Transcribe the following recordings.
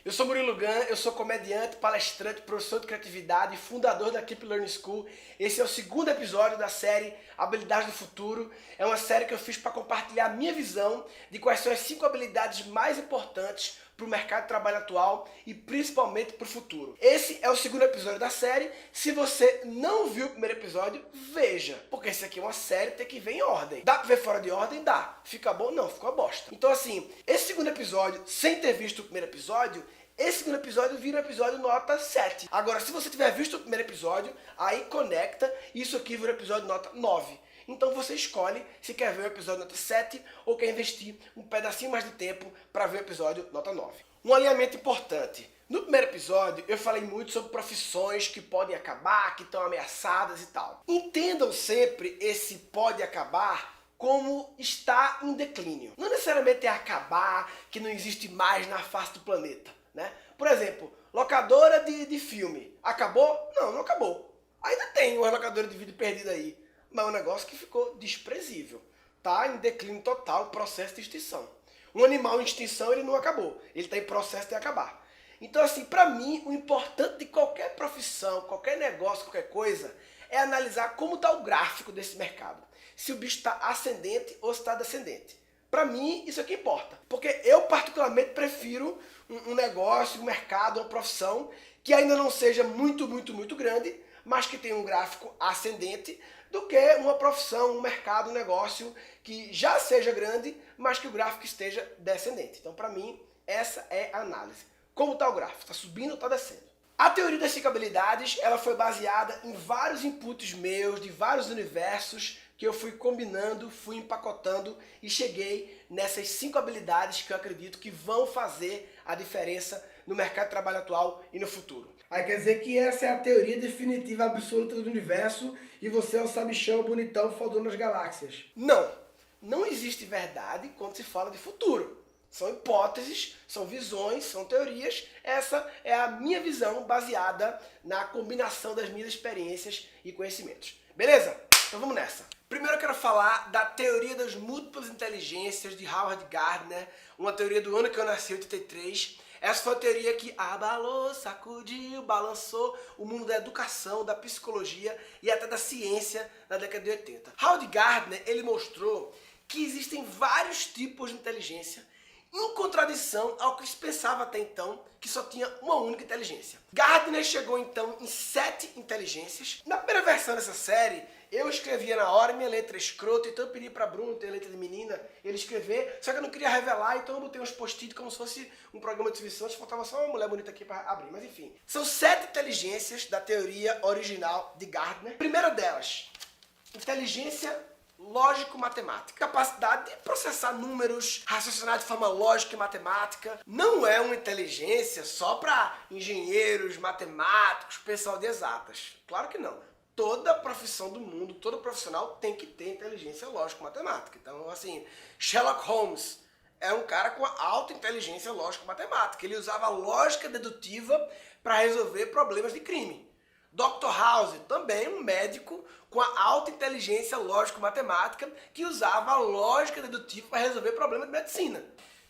Eu sou Murilo Gun, eu sou comediante, palestrante, professor de criatividade e fundador da Keep Learning School. Esse é o segundo episódio da série Habilidades do Futuro. É uma série que eu fiz para compartilhar a minha visão de quais são as 5 habilidades mais importantes para o mercado de trabalho atual e principalmente para o futuro. Esse é o segundo episódio da série. Se você não viu o primeiro episódio, veja, porque esse aqui é uma série, tem que ver em ordem. Dá para ver fora de ordem? Dá. Fica bom? Não, ficou uma bosta. Então assim, esse segundo episódio, sem ter visto o primeiro episódio, esse segundo episódio vira um episódio nota 7. Agora, se você tiver visto o primeiro episódio, aí conecta, isso aqui vira um episódio nota 9. Então você escolhe se quer ver o episódio nota 7 ou quer investir um pedacinho mais de tempo para ver o episódio nota 9. Um alinhamento importante. No primeiro episódio eu falei muito sobre profissões que podem acabar, que estão ameaçadas e tal. Entendam sempre esse pode acabar como está em declínio. Não necessariamente é acabar, que não existe mais na face do planeta, né? Por exemplo, locadora de filme. Acabou? Não, não acabou. Ainda tem uma locadora de vídeo perdida aí. Mas é um negócio que ficou desprezível. Está em declínio total, processo de extinção. Um animal em extinção, ele não acabou. Ele está em processo de acabar. Então, assim, para mim, o importante de qualquer profissão, qualquer negócio, qualquer coisa, é analisar como está o gráfico desse mercado. Se o bicho está ascendente ou se está descendente. Para mim, isso é que importa. Porque eu, particularmente, prefiro um negócio, um mercado, uma profissão que ainda não seja muito grande, mas que tenha um gráfico ascendente, do que uma profissão, um mercado, um negócio que já seja grande, mas que o gráfico esteja descendente. Então, para mim, essa é a análise. Como está o gráfico? Está subindo ou está descendo? A teoria das 5 habilidades, ela foi baseada em vários inputs meus, de vários universos, que eu fui combinando, fui empacotando e cheguei nessas 5 habilidades que eu acredito que vão fazer a diferença no mercado de trabalho atual e no futuro. Aí quer dizer que essa é a teoria definitiva absoluta do universo e você é o sabichão bonitão fodão nas galáxias. Não, não existe verdade quando se fala de futuro. São hipóteses, são visões, são teorias. Essa é a minha visão baseada na combinação das minhas experiências e conhecimentos. Beleza? Então vamos nessa. Primeiro eu quero falar da teoria das múltiplas inteligências de Howard Gardner, uma teoria do ano que eu nasci, 83. Essa foi a teoria que abalou, sacudiu, balançou o mundo da educação, da psicologia e até da ciência na década de 80. Howard Gardner, ele mostrou que existem vários tipos de inteligência em contradição ao que se pensava até então, que só tinha uma única inteligência. Gardner chegou então em 7 inteligências. Na primeira versão dessa série, eu escrevia na hora minha letra escrota, então eu pedi para Bruno, ter letra de menina, ele escrever, só que eu não queria revelar, então eu botei uns post-it como se fosse um programa de exibição, faltava só uma mulher bonita aqui para abrir, mas enfim. São 7 inteligências da teoria original de Gardner. Primeira delas, inteligência lógico-matemática. Capacidade de processar números, raciocinar de forma lógica e matemática. Não é uma inteligência só para engenheiros, matemáticos, pessoal de exatas. Claro que não. Toda profissão do mundo, todo profissional tem que ter inteligência lógico-matemática. Então, assim, Sherlock Holmes é um cara com alta inteligência lógico-matemática. Ele usava lógica dedutiva para resolver problemas de crime. Dr. House, também um médico com a alta inteligência lógico-matemática que usava a lógica dedutiva para resolver problemas de medicina.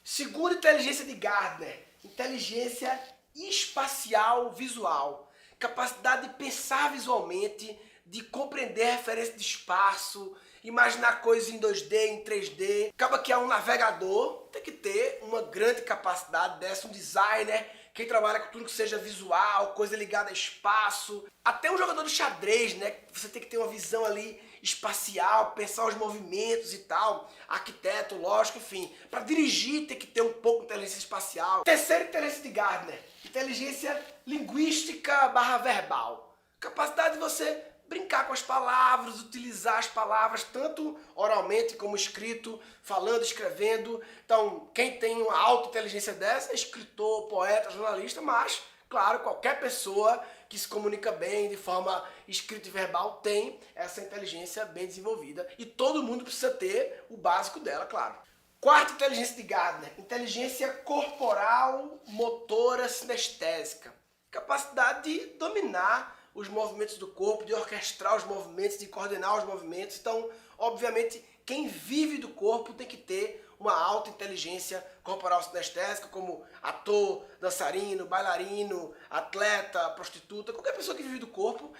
Segunda inteligência de Gardner, inteligência espacial visual. Capacidade de pensar visualmente, de compreender referência de espaço, imaginar coisas em 2D, em 3D. Acaba que é um navegador, tem que ter uma grande capacidade dessa, um designer, quem trabalha com tudo que seja visual, coisa ligada a espaço. Até um jogador de xadrez, né? Você tem que ter uma visão ali espacial, pensar os movimentos e tal. Arquiteto, lógico, enfim. Para dirigir tem que ter um pouco de inteligência espacial. Terceira inteligência de Gardner, inteligência linguística / verbal. Capacidade de você brincar com as palavras, utilizar as palavras tanto oralmente como escrito, falando, escrevendo. Então, quem tem uma alta inteligência dessa é escritor, poeta, jornalista, mas, claro, qualquer pessoa que se comunica bem de forma escrita e verbal tem essa inteligência bem desenvolvida. E todo mundo precisa ter o básico dela, claro. Quarta inteligência de Gardner, inteligência corporal, motora, sinestésica. Capacidade de dominar os movimentos do corpo, de orquestrar os movimentos, de coordenar os movimentos. Então, obviamente, quem vive do corpo tem que ter uma alta inteligência corporal sinestésica, como ator, dançarino, bailarino, atleta, prostituta, qualquer pessoa que vive do corpo,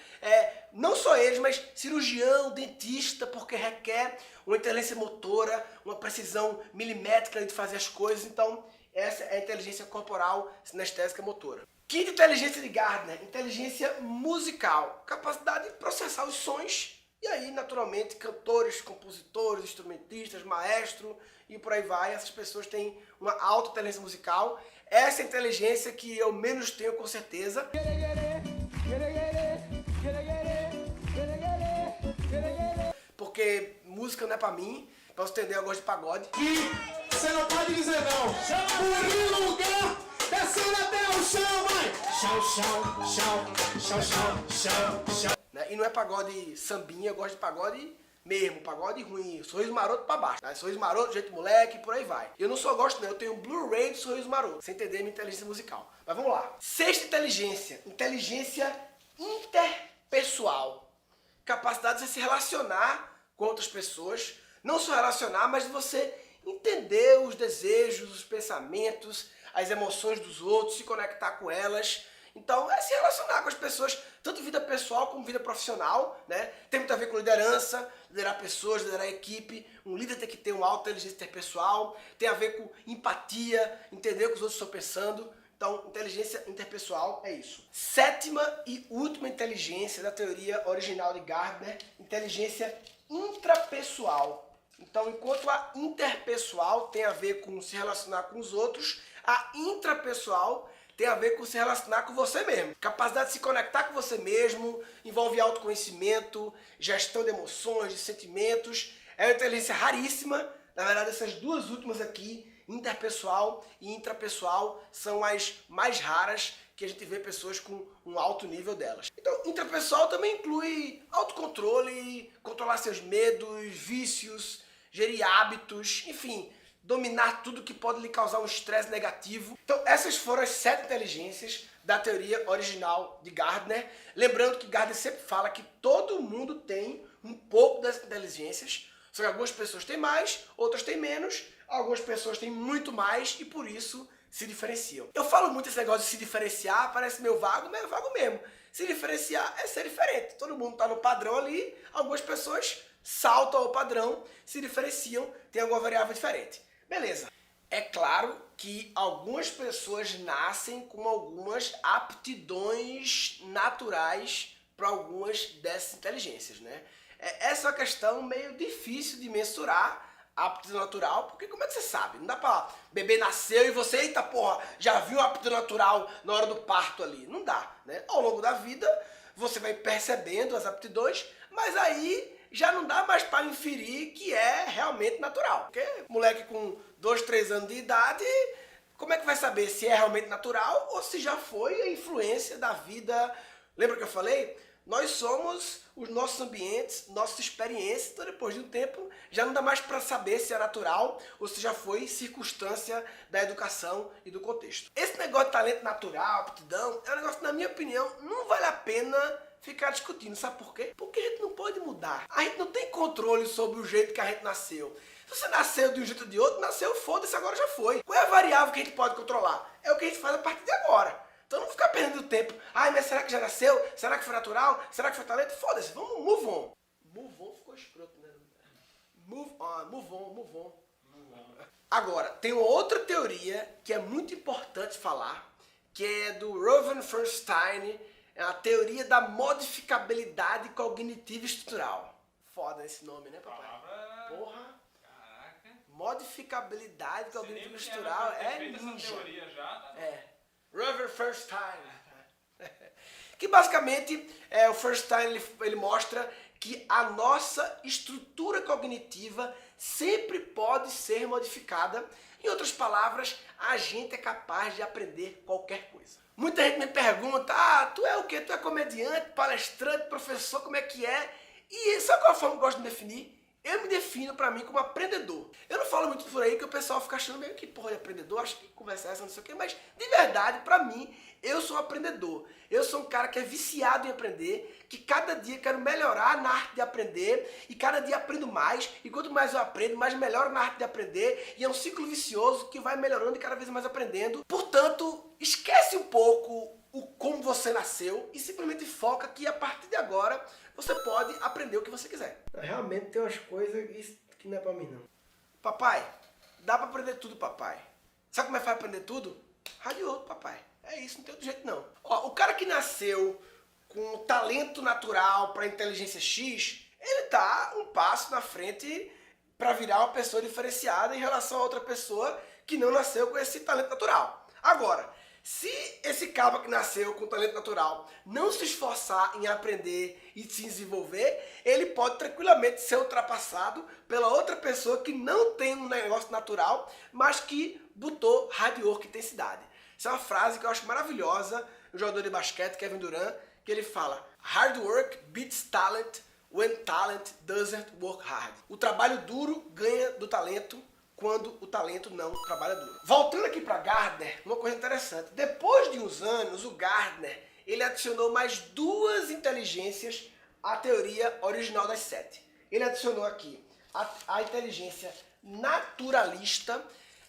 não só eles, mas cirurgião, dentista, porque requer uma inteligência motora, uma precisão milimétrica de fazer as coisas. Então, essa é a inteligência corporal sinestésica motora. Quinta inteligência de Gardner, inteligência musical, capacidade de processar os sons. E aí, naturalmente, cantores, compositores, instrumentistas, maestro e por aí vai. Essas pessoas têm uma alta inteligência musical. Essa é a inteligência que eu menos tenho, com certeza. Porque música não é pra mim. Pra você entender, eu gosto de pagode. E você não pode dizer não. Por lugar, descendo até o chão, vai. Chão, chão, chão, chão, chão, chão, chão. E não é pagode sambinha, eu gosto de pagode mesmo, pagode ruim, Sorriso Maroto pra baixo, tá? Sorriso Maroto, Jeito Moleque, por aí vai. Eu não só gosto não, eu tenho um Blu-ray de Sorriso Maroto, sem entender minha inteligência musical. Mas vamos lá. Sexta inteligência, inteligência interpessoal. Capacidade de você se relacionar com outras pessoas, não só relacionar, mas de você entender os desejos, os pensamentos, as emoções dos outros, se conectar com elas. Então, é se relacionar com as pessoas, tanto vida pessoal como vida profissional, né? Tem muito a ver com liderança, liderar pessoas, liderar equipe. Um líder tem que ter uma alta inteligência interpessoal, tem a ver com empatia, entender o que os outros estão pensando. Então, inteligência interpessoal é isso. Sétima e última inteligência da teoria original de Gardner, inteligência intrapessoal. Então, enquanto a interpessoal tem a ver com se relacionar com os outros, a intrapessoal tem a ver com se relacionar com você mesmo. Capacidade de se conectar com você mesmo, envolve autoconhecimento, gestão de emoções, de sentimentos. É uma inteligência raríssima. Na verdade, essas duas últimas aqui, interpessoal e intrapessoal, são as mais raras que a gente vê pessoas com um alto nível delas. Então, intrapessoal também inclui autocontrole, controlar seus medos, vícios, gerir hábitos, enfim, dominar tudo que pode lhe causar um estresse negativo. Então, essas foram as 7 inteligências da teoria original de Gardner. Lembrando que Gardner sempre fala que todo mundo tem um pouco dessas inteligências, só que algumas pessoas têm mais, outras têm menos, algumas pessoas têm muito mais e por isso se diferenciam. Eu falo muito esse negócio de se diferenciar, parece meio vago, mas é vago mesmo. Se diferenciar é ser diferente. Todo mundo está no padrão ali, algumas pessoas saltam ao padrão, se diferenciam, tem alguma variável diferente. Beleza. É claro que algumas pessoas nascem com algumas aptidões naturais para algumas dessas inteligências, né? Essa é uma questão meio difícil de mensurar, a aptidão natural, porque como é que você sabe? Não dá pra bebê nasceu e você, eita porra, já viu a aptidão natural na hora do parto ali. Não dá, né? Ao longo da vida, você vai percebendo as aptidões, mas aí já não dá mais para inferir que é realmente natural. Porque moleque com 2, 3 anos de idade, como é que vai saber se é realmente natural ou se já foi a influência da vida? Lembra que eu falei? Nós somos os nossos ambientes, nossas experiências, então depois de um tempo já não dá mais para saber se é natural ou se já foi circunstância da educação e do contexto. Esse negócio de talento natural, aptidão, é um negócio, na minha opinião, não vale a pena ficar discutindo. Sabe por quê? Porque a gente não pode mudar. A gente não tem controle sobre o jeito que a gente nasceu. Se você nasceu de um jeito ou de outro, nasceu, foda-se, agora já foi. Qual é a variável que a gente pode controlar? É o que a gente faz a partir de agora. Então não ficar perdendo tempo. Ai, mas será que já nasceu? Será que foi natural? Será que foi talento? Foda-se, vamos move on. Move on ficou escroto, né? Move on, move on, move on. Agora, tem uma outra teoria que é muito importante falar, que é do Rowan Feinstein, é a teoria da modificabilidade cognitiva estrutural. Foda esse nome, né, papai? Porra. Caraca. Modificabilidade cognitiva estrutural é ninja. Teoria já, tá? Rowan Feinstein. Que basicamente, o Feinstein ele mostra que a nossa estrutura cognitiva sempre pode ser modificada. Em outras palavras, a gente é capaz de aprender qualquer coisa. Muita gente me pergunta, tu é o quê? Tu é comediante, palestrante, professor, como é que é? E sabe qual é a forma que eu gosto de definir? eu me defino pra mim como aprendedor. Eu não falo muito por aí que o pessoal fica achando meio que porra de aprendedor, acho que conversa essa, não sei o quê, mas de verdade, pra mim, eu sou um aprendedor. Eu sou um cara que é viciado em aprender, que cada dia quero melhorar na arte de aprender e cada dia aprendo mais. E quanto mais eu aprendo, mais melhoro na arte de aprender. E é um ciclo vicioso que vai melhorando e cada vez mais aprendendo. Portanto, esquece um pouco o como você nasceu e simplesmente foca que a partir de agora você pode aprender o que você quiser. Realmente tem umas coisas que não é pra mim não. Papai, dá pra aprender tudo, papai. Sabe como é que vai aprender tudo? Radioto, papai. É isso, não tem outro jeito não. Ó, o cara que nasceu com talento natural para inteligência X, ele tá um passo na frente para virar uma pessoa diferenciada em relação a outra pessoa que não nasceu com esse talento natural. Agora, se esse cara que nasceu com talento natural não se esforçar em aprender e se desenvolver, ele pode tranquilamente ser ultrapassado pela outra pessoa que não tem um negócio natural, mas que botou hard work e intensidade. Essa é uma frase que eu acho maravilhosa do jogador de basquete, Kevin Durant, que ele fala: hard work beats talent when talent doesn't work hard. O trabalho duro ganha do talento quando o talento não trabalha duro. Voltando aqui para Gardner, uma coisa interessante. Depois de uns anos, o Gardner ele adicionou mais 2 inteligências à teoria original das 7. Ele adicionou aqui a inteligência naturalista,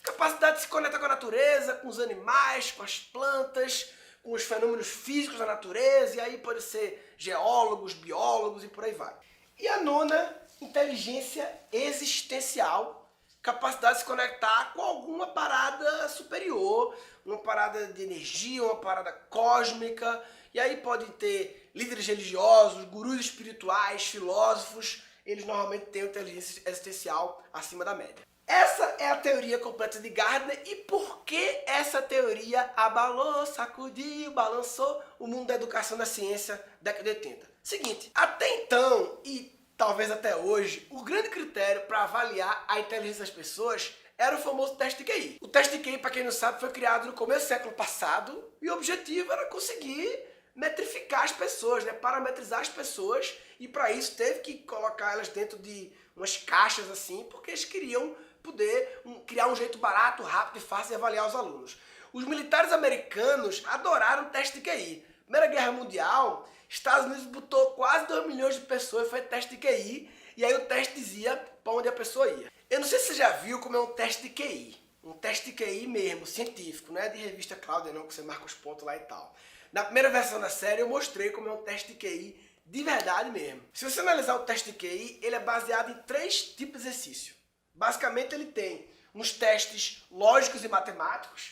capacidade de se conectar com a natureza, com os animais, com as plantas, com os fenômenos físicos da natureza, e aí pode ser geólogos, biólogos e por aí vai. E a 9ª, inteligência existencial, capacidade de se conectar com alguma parada superior, uma parada de energia, uma parada cósmica, e aí pode ter líderes religiosos, gurus espirituais, filósofos, eles normalmente têm inteligência existencial acima da média. Essa é a teoria completa de Gardner. E por que essa teoria abalou, sacudiu, balançou o mundo da educação e da ciência da década de 80? Seguinte, até então e talvez até hoje, o grande critério para avaliar a inteligência das pessoas era o famoso teste de QI. O teste de QI, para quem não sabe, foi criado no começo do século passado e o objetivo era conseguir metrificar as pessoas, né? Parametrizar as pessoas, e para isso teve que colocar elas dentro de umas caixas assim, porque eles queriam poder criar um jeito barato, rápido e fácil de avaliar os alunos. Os militares americanos adoraram o teste de QI. Primeira Guerra Mundial, Estados Unidos botou quase 2 milhões de pessoas e foi teste de QI, e aí o teste dizia para onde a pessoa ia. Eu não sei se você já viu como é um teste de QI. Um teste de QI mesmo, científico, não é de revista Cláudia não, que você marca os pontos lá e tal. Na primeira versão da série eu mostrei como é um teste de QI de verdade mesmo. Se você analisar o teste de QI, ele é baseado em 3 tipos de exercício. Basicamente ele tem uns testes lógicos e matemáticos,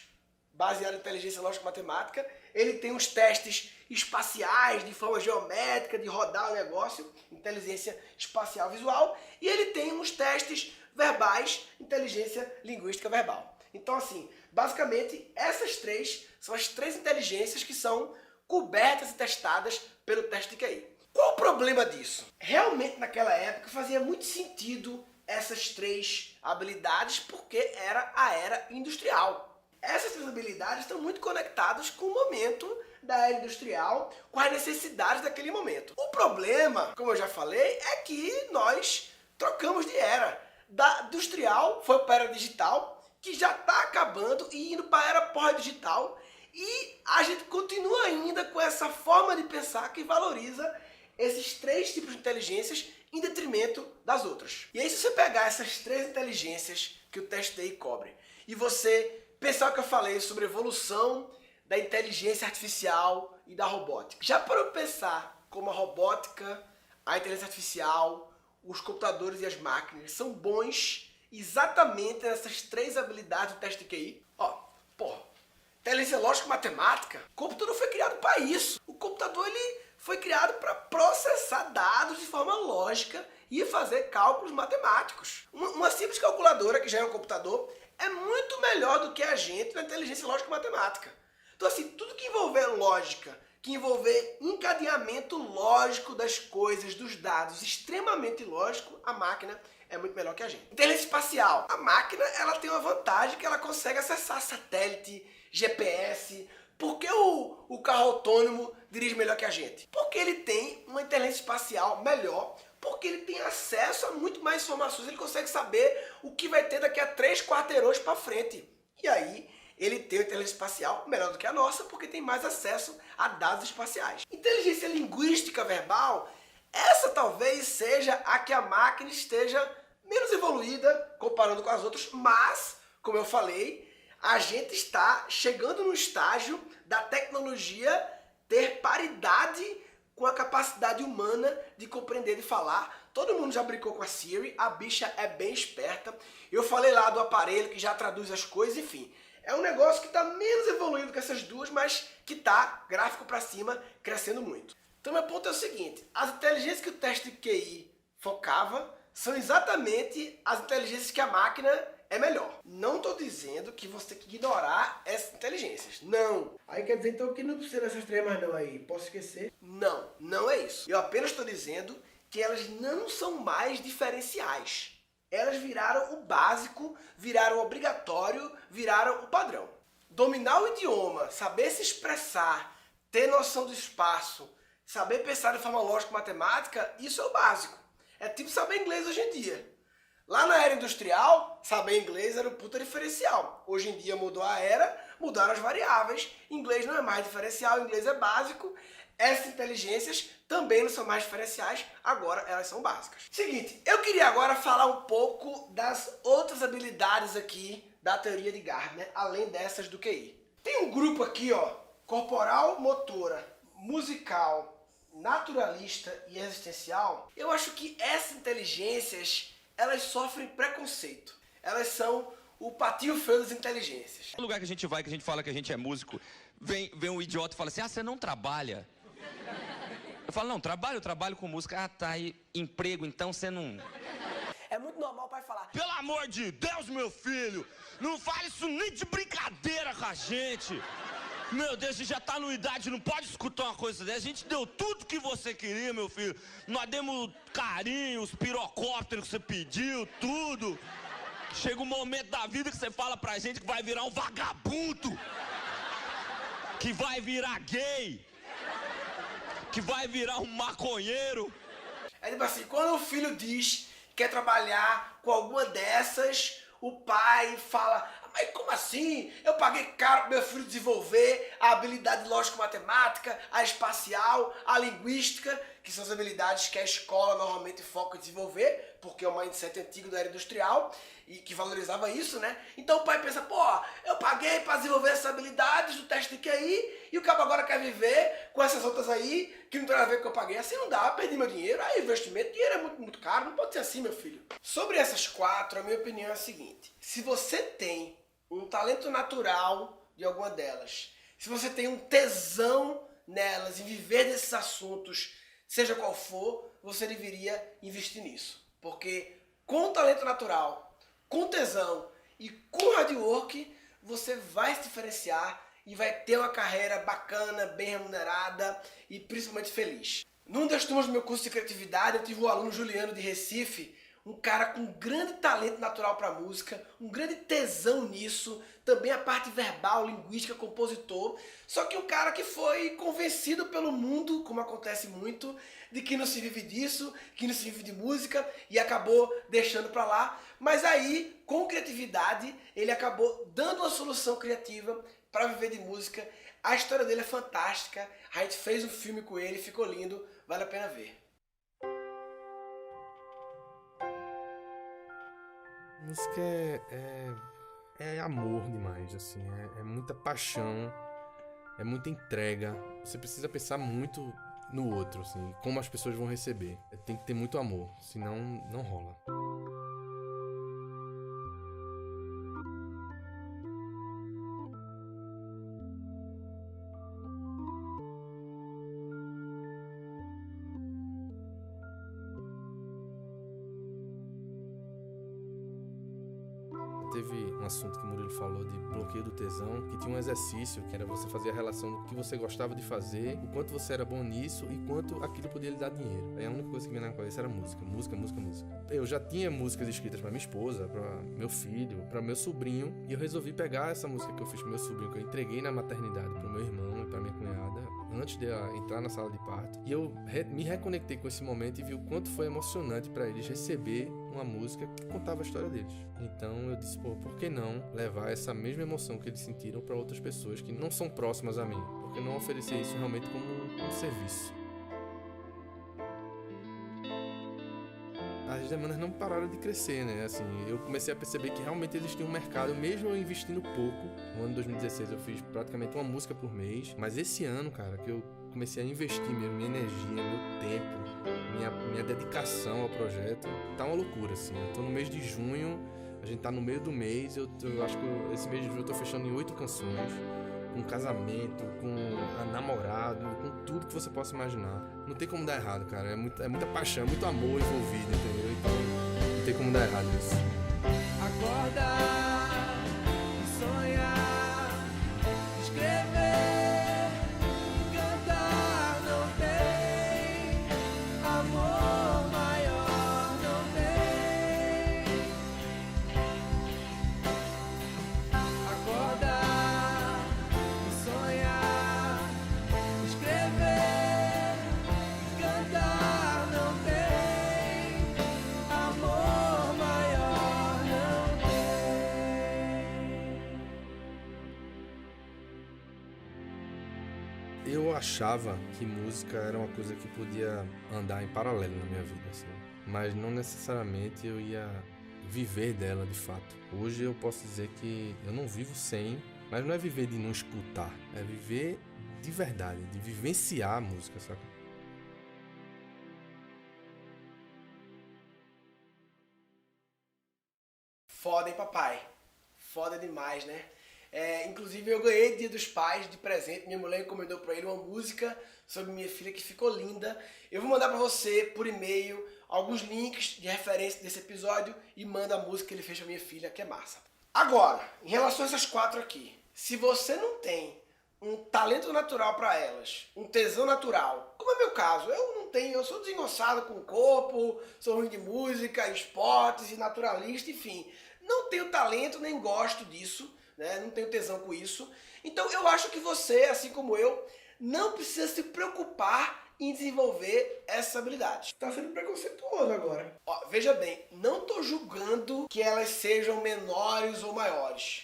baseado em inteligência lógica e matemática. Ele tem uns testes espaciais, de forma geométrica, de rodar o negócio, inteligência espacial visual. E ele tem uns testes verbais, inteligência linguística verbal. Então assim, basicamente essas 3 são as 3 inteligências que são cobertas e testadas pelo teste de QI. Qual o problema disso? Realmente naquela época fazia muito sentido essas 3 habilidades porque era a era industrial. Essas 3 habilidades estão muito conectadas com o momento da era industrial, com as necessidades daquele momento. O problema, como eu já falei, é que nós trocamos de era. Da industrial foi para a era digital, que já está acabando e indo para a era pós-digital, e a gente continua ainda com essa forma de pensar que valoriza esses 3 tipos de inteligências em detrimento das outras. E aí se você pegar essas 3 inteligências que o teste TI cobre e você pensar o que eu falei sobre a evolução da inteligência artificial e da robótica, já parou para pensar como a robótica, a inteligência artificial, os computadores e as máquinas são bons exatamente nessas 3 habilidades do teste de QI? Inteligência lógica e matemática, o computador foi criado para isso. O computador ele foi criado para processar dados de forma lógica e fazer cálculos matemáticos. Uma simples calculadora, que já é um computador, é muito melhor do que a gente na inteligência lógica e matemática. Então assim, tudo que envolver lógica, que envolver encadeamento lógico das coisas, dos dados, extremamente lógico, a máquina é muito melhor que a gente. Inteligência espacial. A máquina ela tem uma vantagem que ela consegue acessar satélite, GPS. Por que o carro autônomo dirige melhor que a gente? Porque ele tem uma inteligência espacial melhor, Porque ele tem acesso a muito mais informações, ele consegue saber o que vai ter daqui a 3 quarteirões para frente. E aí, ele tem uma inteligência espacial melhor do que a nossa, porque tem mais acesso a dados espaciais. Inteligência linguística verbal, essa talvez seja a que a máquina esteja menos evoluída comparando com as outras, mas, como eu falei, a gente está chegando no estágio da tecnologia ter paridade com a capacidade humana de compreender e falar. Todo mundo já brincou com a Siri, a bicha é bem esperta. Eu falei lá do aparelho que já traduz as coisas, enfim. É um negócio que está menos evoluído que essas duas, mas que está, gráfico para cima, crescendo muito. Então meu ponto é o seguinte, as inteligências que o teste de QI focava são exatamente as inteligências que a máquina é melhor. Não estou dizendo que você tem que ignorar essas inteligências. Não. Aí quer dizer então que não precisa dessas 3 mais não aí. Posso esquecer? Não, não é isso. Eu apenas estou dizendo que elas não são mais diferenciais. Elas viraram o básico, viraram o obrigatório, viraram o padrão. Dominar o idioma, saber se expressar, ter noção do espaço, saber pensar de forma lógico-matemática, isso é o básico. É tipo saber inglês hoje em dia. Lá na era industrial, saber inglês era um puta diferencial. Hoje em dia mudou a era, mudaram as variáveis. Inglês não é mais diferencial, inglês é básico. Essas inteligências também não são mais diferenciais, agora elas são básicas. Seguinte, eu queria agora falar um pouco das outras habilidades aqui da teoria de Gardner, além dessas do QI. Tem um grupo aqui, ó, corporal, motora, musical, naturalista e existencial. Eu acho que essas inteligências, elas sofrem preconceito. Elas são o patinho feio das inteligências. No lugar que a gente vai, que a gente fala que a gente é músico, vem um idiota e fala assim, você não trabalha? Eu falo, não, eu trabalho com música. Ah, tá, e emprego, então você não... É muito normal o pai falar, Pelo amor de Deus, meu filho, não fale isso nem de brincadeira com a gente. Meu Deus, a gente já tá numa idade, não pode escutar uma coisa dessa. A gente deu tudo que você queria, meu filho. Nós demos carinho, os pirocópteros que você pediu, tudo. Chega um momento da vida que você fala pra gente que vai virar um vagabundo. Que vai virar gay. Que vai virar um maconheiro. é tipo assim, quando o filho diz que quer trabalhar com alguma dessas, o pai fala, mas como assim? Eu paguei caro pro meu filho desenvolver a habilidade lógico-matemática, a espacial, a linguística, que são as habilidades que a escola normalmente foca em desenvolver, porque é um mindset antigo da era industrial e que valorizava isso, né? Então o pai pensa, pô, eu paguei para desenvolver essas habilidades do teste de QI e o cabo agora quer viver com essas outras aí que não tem nada a ver com o que eu paguei. Assim não dá, perdi meu dinheiro, aí investimento, dinheiro é muito, muito caro, não pode ser assim, meu filho. Sobre essas 4, a minha opinião é a seguinte, se você tem um talento natural de alguma delas, se você tem um tesão nelas, em viver desses assuntos, seja qual for, você deveria investir nisso. Porque com talento natural, com tesão e com hard work, você vai se diferenciar e vai ter uma carreira bacana, bem remunerada e principalmente feliz. Num das turmas do meu curso de criatividade, eu tive um aluno, Juliano, de Recife, um cara com grande talento natural para música, um grande tesão nisso, também a parte verbal, linguística, compositor, só que um cara que foi convencido pelo mundo, como acontece muito, de que não se vive disso, que não se vive de música, e acabou deixando para lá, mas aí, com criatividade, ele acabou dando uma solução criativa para viver de música. A história dele é fantástica, a gente fez um filme com ele, ficou lindo, vale a pena ver. Música é amor demais, assim, é muita paixão, é muita entrega. Você precisa pensar muito no outro, assim, como as pessoas vão receber. Tem que ter muito amor, senão não rola. Teve um assunto que o Murilo falou de bloqueio do tesão, que tinha um exercício, que era você fazer a relação do que você gostava de fazer, o quanto você era bom nisso e quanto aquilo podia lhe dar dinheiro. Aí a única coisa que me vinha na cabeça era música. Eu já tinha músicas escritas pra minha esposa, pra meu filho, pra meu sobrinho, e eu resolvi pegar essa música que eu fiz pro meu sobrinho, que eu entreguei na maternidade pro meu irmão e pra minha cunhada, antes de ela entrar na sala de parto. E eu me reconectei com esse momento e vi o quanto foi emocionante para eles receber uma música que contava a história deles. Então eu disse, pô, por que não levar essa mesma emoção que eles sentiram para outras pessoas que não são próximas a mim? Por que não oferecer isso realmente como um serviço? As demandas não pararam de crescer, né? Assim, eu comecei a perceber que realmente existia um mercado, mesmo eu investindo pouco. No ano de 2016 eu fiz praticamente uma música por mês, mas esse ano, cara, que eu comecei a investir mesmo, minha energia, meu tempo, minha dedicação ao projeto, tá uma loucura, assim. Eu tô no mês de junho, a gente tá no meio do mês, eu acho que esse mês de junho eu tô fechando em 8 canções, com casamento, com namorado, com tudo que você possa imaginar. Não tem como dar errado, cara. É muita paixão, é muito amor envolvido, entendeu? Então não tem como dar errado isso. Acorda e sonhar, escrever, cantar, não tem amor maior, não tem. Acorda e sonhar, escrever, cantar, não tem amor maior, não tem. Eu achava que música era uma coisa que podia andar em paralelo na minha vida, assim. Mas não necessariamente eu ia viver dela de fato. Hoje eu posso dizer que eu não vivo sem, mas não é viver de não escutar, é viver de verdade, de vivenciar a música, saca? Foda, hein, papai? Foda demais, né? Inclusive eu ganhei Dia dos Pais de presente. Minha mulher encomendou pra ele uma música sobre minha filha que ficou linda. Eu vou mandar pra você por e-mail alguns links de referência desse episódio e manda a música que ele fez pra minha filha, que é massa. Agora, em relação a essas 4 aqui, se você não tem um talento natural pra elas, um tesão natural, como é meu caso, eu não tenho, eu sou desengonçado com o corpo, sou ruim de música, esportes e naturalista, enfim, não tenho talento nem gosto disso, né? Não tenho tesão com isso. Então eu acho que você, assim como eu, não precisa se preocupar em desenvolver essa habilidade. Tá sendo preconceituoso agora. Ó, veja bem, não tô julgando que elas sejam menores ou maiores.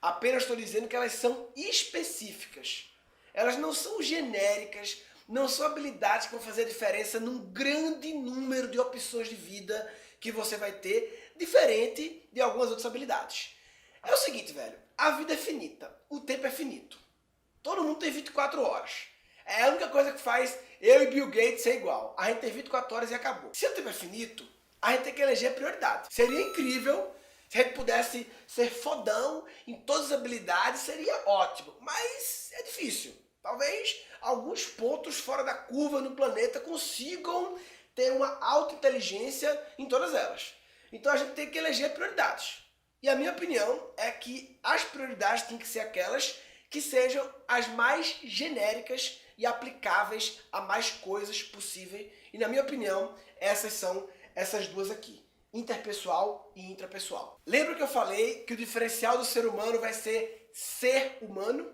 Apenas estou dizendo que elas são específicas. Elas não são genéricas, não são habilidades que vão fazer a diferença num grande número de opções de vida que você vai ter, diferente de algumas outras habilidades. É o seguinte, velho, a vida é finita, o tempo é finito. Todo mundo tem 24 horas. É a única coisa que faz eu e Bill Gates ser igual. A gente tem 24 horas e acabou. Se o tempo é finito, a gente tem que eleger a prioridade. Seria incrível se a gente pudesse ser fodão em todas as habilidades, seria ótimo. Mas é difícil. Talvez alguns pontos fora da curva no planeta consigam ter uma auto-inteligência em todas elas. Então a gente tem que eleger prioridades. E a minha opinião é que as prioridades têm que ser aquelas que sejam as mais genéricas e aplicáveis a mais coisas possíveis. E na minha opinião, essas são essas duas aqui: interpessoal e intrapessoal. Lembra que eu falei que o diferencial do ser humano vai ser humano?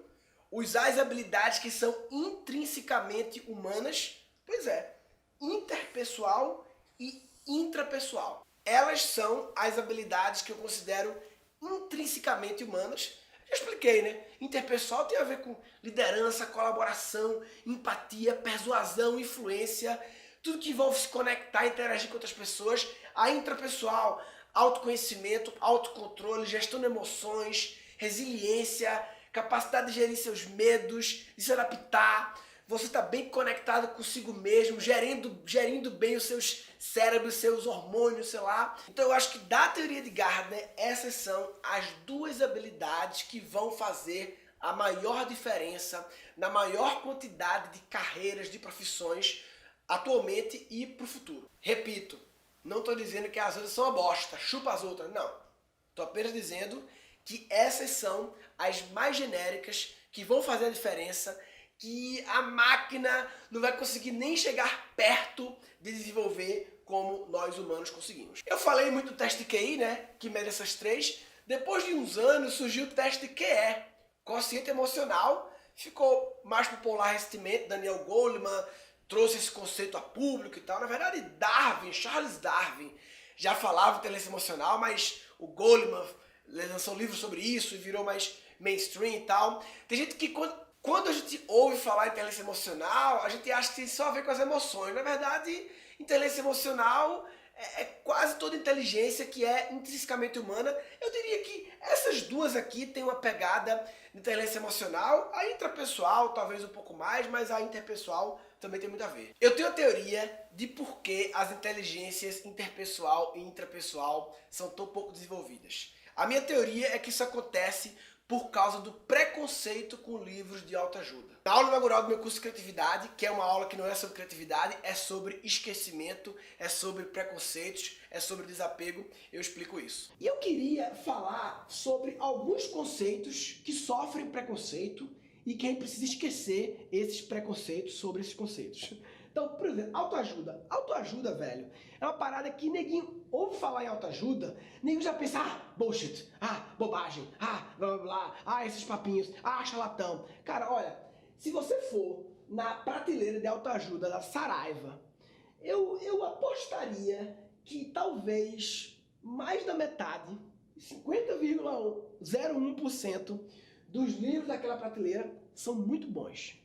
Usar as habilidades que são intrinsecamente humanas? Pois é, interpessoal e intrapessoal. Elas são as habilidades que eu considero intrinsecamente humanas. Já expliquei, né? Interpessoal tem a ver com liderança, colaboração, empatia, persuasão, influência, tudo que envolve se conectar, interagir com outras pessoas. A intrapessoal, autoconhecimento, autocontrole, gestão de emoções, resiliência, capacidade de gerir seus medos, de se adaptar. Você está bem conectado consigo mesmo, gerindo bem os seus cérebros, seus hormônios, sei lá. Então eu acho que da teoria de Gardner, essas são as duas habilidades que vão fazer a maior diferença na maior quantidade de carreiras, de profissões, atualmente e para o futuro. Repito, não estou dizendo que as outras são uma bosta, chupa as outras, não. Estou apenas dizendo que essas são as mais genéricas, que vão fazer a diferença, que a máquina não vai conseguir nem chegar perto de desenvolver como nós humanos conseguimos. Eu falei muito do teste de QI, né, que mede essas três. Depois de uns anos surgiu o teste de QE, Quociente Emocional, ficou mais popular recentemente. Daniel Goleman trouxe esse conceito a público e tal. Na verdade, Charles Darwin, já falava em inteligência emocional, mas o Goleman lançou um livro sobre isso e virou mais mainstream e tal. Tem gente que quando a gente ouve falar em inteligência emocional, a gente acha que tem só a ver com as emoções. Na verdade, inteligência emocional é quase toda inteligência que é intrinsecamente humana. Eu diria que essas duas aqui têm uma pegada de inteligência emocional, a intrapessoal talvez um pouco mais, mas a interpessoal também tem muito a ver. Eu tenho a teoria de por que as inteligências interpessoal e intrapessoal são tão pouco desenvolvidas. A minha teoria é que isso acontece por causa do preconceito com livros de autoajuda. Na aula inaugural do meu curso de criatividade, que é uma aula que não é sobre criatividade, é sobre esquecimento, é sobre preconceitos, é sobre desapego, eu explico isso. E eu queria falar sobre alguns conceitos que sofrem preconceito e que a gente precisa esquecer esses preconceitos sobre esses conceitos. Então, por exemplo, autoajuda. Autoajuda, velho, é uma parada que neguinho ouve falar em autoajuda, neguinho já pensa, bullshit, bobagem, blá blá blá, esses papinhos, charlatão. Cara, olha, se você for na prateleira de autoajuda da Saraiva, eu apostaria que talvez mais da metade, 50,01% dos livros daquela prateleira são muito bons.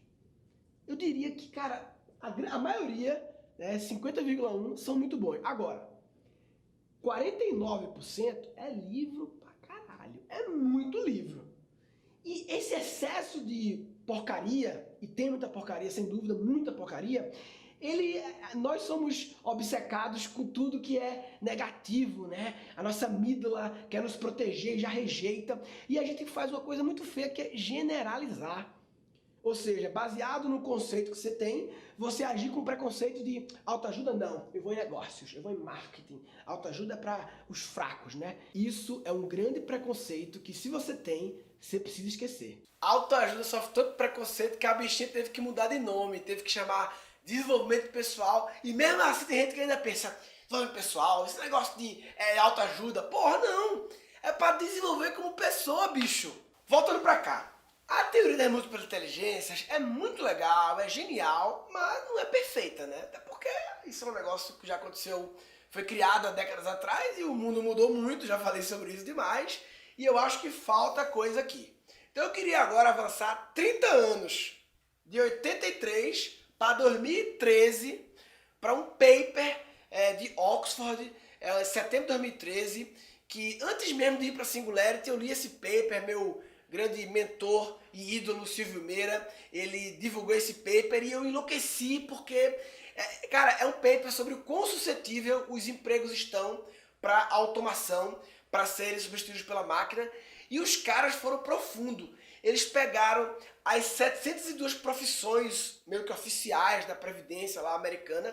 Eu diria que, cara, a maioria, 50,1%, são muito bons. Agora, 49% é livro pra caralho. É muito livro. E esse excesso de porcaria, e tem muita porcaria, sem dúvida, muita porcaria, nós somos obcecados com tudo que é negativo, né? A nossa amígdala quer nos proteger, já rejeita. E a gente faz uma coisa muito feia, que é generalizar. Ou seja, baseado no conceito que você tem, você agir com preconceito de autoajuda, não, eu vou em negócios, eu vou em marketing, autoajuda é para os fracos, né? Isso é um grande preconceito que, se você tem, você precisa esquecer. Autoajuda sofre tanto preconceito que a bichinha teve que mudar de nome, teve que chamar desenvolvimento pessoal, e mesmo assim tem gente que ainda pensa, desenvolvimento pessoal, esse negócio de autoajuda, porra, não, é para desenvolver como pessoa, bicho. Voltando pra cá. A teoria das múltiplas inteligências é muito legal, é genial, mas não é perfeita, né? Até porque isso é um negócio que já aconteceu, foi criado há décadas atrás e o mundo mudou muito, já falei sobre isso demais, e eu acho que falta coisa aqui. Então eu queria agora avançar 30 anos, de 83 para 2013, para um paper de Oxford, setembro de 2013, que antes mesmo de ir para a Singularity, eu li esse paper, meu grande mentor e ídolo Silvio Meira, ele divulgou esse paper e eu enlouqueci porque, cara, é um paper sobre o quão suscetível os empregos estão para automação, para serem substituídos pela máquina, e os caras foram profundo. Eles pegaram as 702 profissões meio que oficiais da Previdência lá americana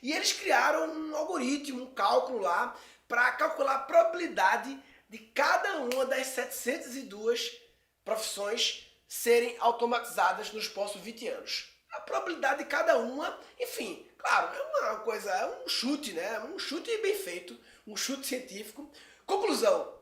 e eles criaram um algoritmo, um cálculo lá para calcular a probabilidade de cada uma das 702 profissões serem automatizadas nos próximos 20 anos. A probabilidade de cada uma, enfim, claro, é uma coisa, é um chute, né? Um chute bem feito, um chute científico. Conclusão,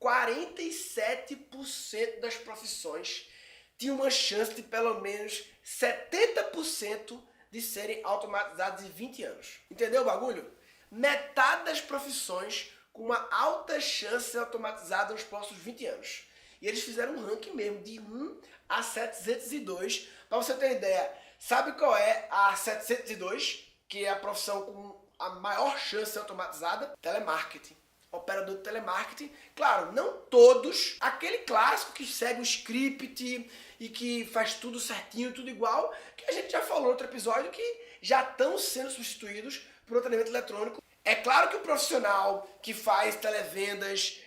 47% das profissões tinham uma chance de pelo menos 70% de serem automatizadas em 20 anos. Entendeu o bagulho? Metade das profissões com uma alta chance de ser automatizada nos próximos 20 anos. E eles fizeram um ranking mesmo, de 1 a 702. Para você ter uma ideia, sabe qual é a 702? Que é a profissão com a maior chance de ser automatizada? Telemarketing. Operador de telemarketing. Claro, não todos. Aquele clássico que segue o script e que faz tudo certinho, tudo igual, que a gente já falou no outro episódio, que já estão sendo substituídos por um treinamento eletrônico. É claro que o profissional que faz televendas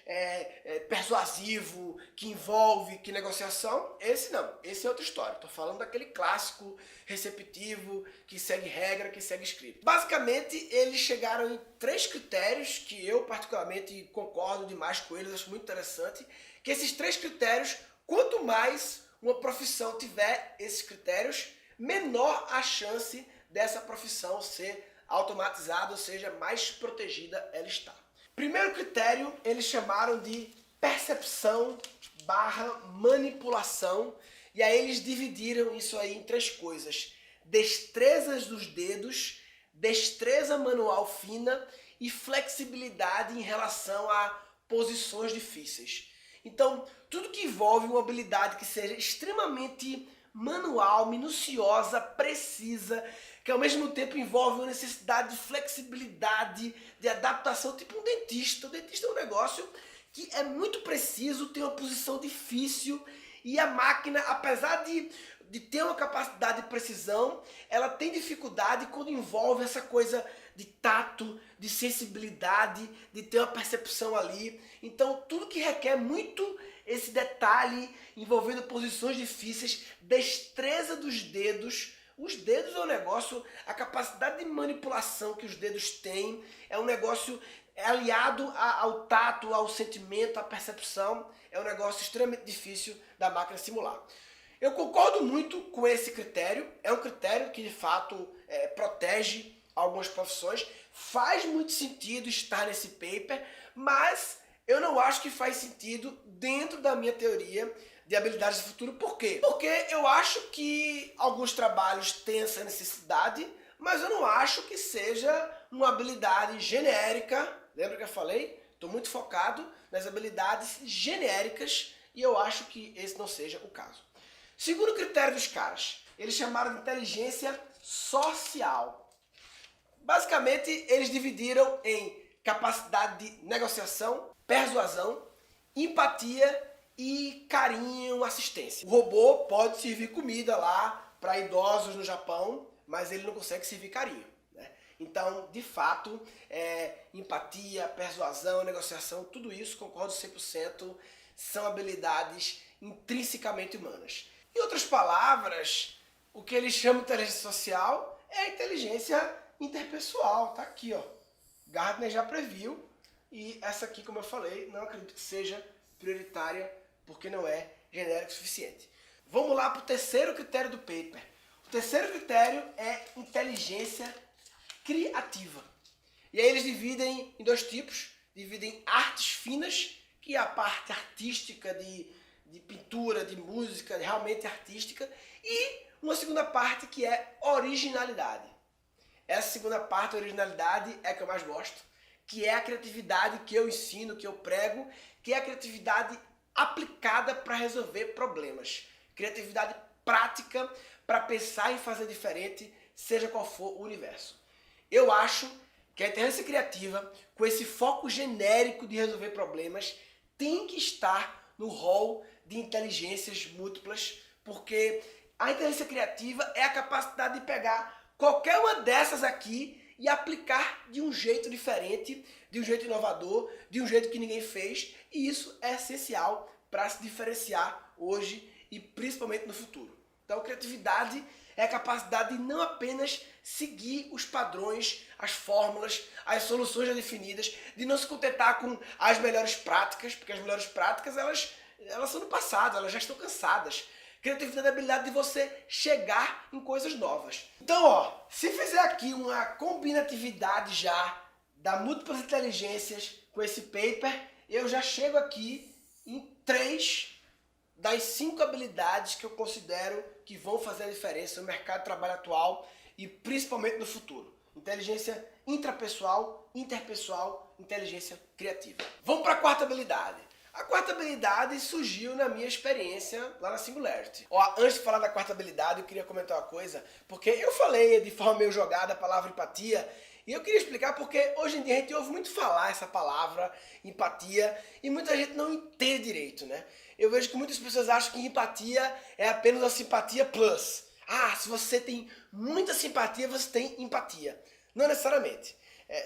persuasivo, que envolve, que negociação, esse não. Esse é outra história. Estou falando daquele clássico receptivo, que segue regra, que segue script. Basicamente, eles chegaram em 3 critérios que eu particularmente concordo demais com eles, acho muito interessante, que esses 3 critérios, quanto mais uma profissão tiver esses critérios, menor a chance dessa profissão ser automatizada, ou seja, mais protegida ela está. Primeiro critério, eles chamaram de percepção/manipulação, E aí eles dividiram isso aí em 3 coisas: destrezas dos dedos, destreza manual fina e flexibilidade em relação a posições difíceis. Então, tudo que envolve uma habilidade que seja extremamente manual, minuciosa, precisa, que ao mesmo tempo envolve uma necessidade de flexibilidade, de adaptação, tipo um dentista. O dentista é um negócio que é muito preciso, tem uma posição difícil, e a máquina, apesar de ter uma capacidade de precisão, ela tem dificuldade quando envolve essa coisa de tato, de sensibilidade, de ter uma percepção ali. Então, tudo que requer muito esse detalhe, envolvendo posições difíceis, destreza dos dedos. Os dedos é um negócio, a capacidade de manipulação que os dedos têm é um negócio aliado ao tato, ao sentimento, à percepção. É um negócio extremamente difícil da máquina simular. Eu concordo muito com esse critério, é um critério que de fato protege algumas profissões, faz muito sentido estar nesse paper, mas eu não acho que faz sentido dentro da minha teoria de habilidades do futuro. Por quê? Porque eu acho que alguns trabalhos têm essa necessidade, mas eu não acho que seja uma habilidade genérica. Lembra que eu falei? Estou muito focado nas habilidades genéricas e eu acho que esse não seja o caso. Segundo critério dos caras, eles chamaram de inteligência social. Basicamente, eles dividiram em capacidade de negociação, persuasão, empatia e carinho, assistência. O robô pode servir comida lá para idosos no Japão, mas ele não consegue servir carinho, né? Então, de fato, empatia, persuasão, negociação, tudo isso, concordo 100%, são habilidades intrinsecamente humanas. Em outras palavras, o que eles chamam de inteligência social é a inteligência interpessoal. Tá aqui, ó. Gardner já previu, e essa aqui, como eu falei, não acredito que seja prioritária, porque não é genérico o suficiente. Vamos lá para o terceiro critério do paper. O terceiro critério é inteligência criativa. E aí eles dividem em 2 tipos. Dividem artes finas, que é a parte artística de pintura, de música, realmente artística, e uma segunda parte que é originalidade. Essa segunda parte, originalidade, é a que eu mais gosto, que é a criatividade que eu ensino, que eu prego, que é a criatividade aplicada para resolver problemas. Criatividade prática para pensar em fazer diferente, seja qual for o universo. Eu acho que a inteligência criativa, com esse foco genérico de resolver problemas, tem que estar no rol de inteligências múltiplas, porque a inteligência criativa é a capacidade de pegar qualquer uma dessas aqui e aplicar de um jeito diferente, de um jeito inovador, de um jeito que ninguém fez, e isso é essencial para se diferenciar hoje e principalmente no futuro. Então, criatividade é a capacidade de não apenas seguir os padrões, as fórmulas, as soluções já definidas, de não se contentar com as melhores práticas, porque as melhores práticas elas são do passado, elas já estão cansadas. Criatividade é a habilidade de você chegar em coisas novas. Então, ó, se fizer aqui uma combinatividade já da múltiplas inteligências com esse paper, eu já chego aqui em 3 das 5 habilidades que eu considero que vão fazer a diferença no mercado de trabalho atual e principalmente no futuro. Inteligência intrapessoal, interpessoal, inteligência criativa. Vamos para a 4ª habilidade. A 4ª habilidade surgiu na minha experiência lá na Singularity. Ó, antes de falar da 4ª habilidade, eu queria comentar uma coisa, porque eu falei de forma meio jogada a palavra empatia, e eu queria explicar porque hoje em dia a gente ouve muito falar essa palavra, empatia, e muita gente não entende direito, né? Eu vejo que muitas pessoas acham que empatia é apenas a simpatia plus. Ah, se você tem muita simpatia, você tem empatia. Não necessariamente.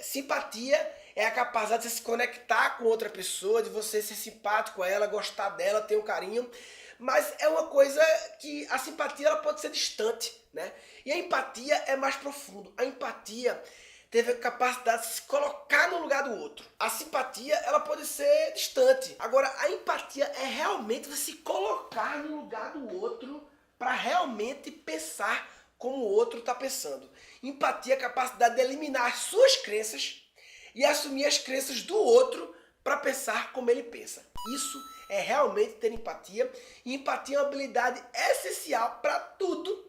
Simpatia é a capacidade de você se conectar com outra pessoa, de você ser simpático a ela, gostar dela, ter um carinho. Mas é uma coisa que a simpatia ela pode ser distante, né? E a empatia é mais profundo. A empatia teve a capacidade de se colocar no lugar do outro. A simpatia ela pode ser distante. Agora, a empatia é realmente você se colocar no lugar do outro para realmente pensar como o outro está pensando. Empatia é a capacidade de eliminar suas crenças e assumir as crenças do outro para pensar como ele pensa. Isso é realmente ter empatia, e empatia é uma habilidade essencial para tudo.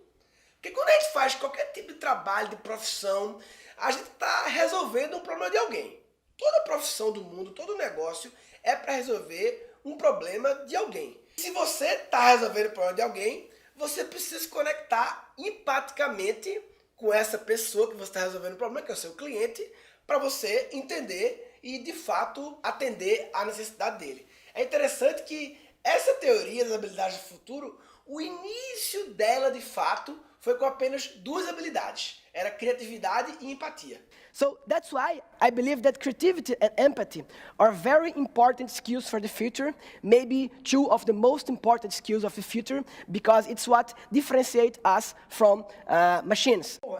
Porque quando a gente faz qualquer tipo de trabalho, de profissão, a gente está resolvendo um problema de alguém. Toda profissão do mundo, todo negócio é para resolver um problema de alguém. Se você está resolvendo o problema de alguém, você precisa se conectar empaticamente com essa pessoa que você está resolvendo o problema, que é o seu cliente, para você entender e, de fato, atender à necessidade dele. É interessante que essa teoria das habilidades do futuro, o início dela, de fato, foi com apenas duas habilidades. Era criatividade e empatia. So that's why I believe that creativity and empathy are very important skills for the future, maybe two of the most important skills of the future, because it's what differentiates us from machines. Pô,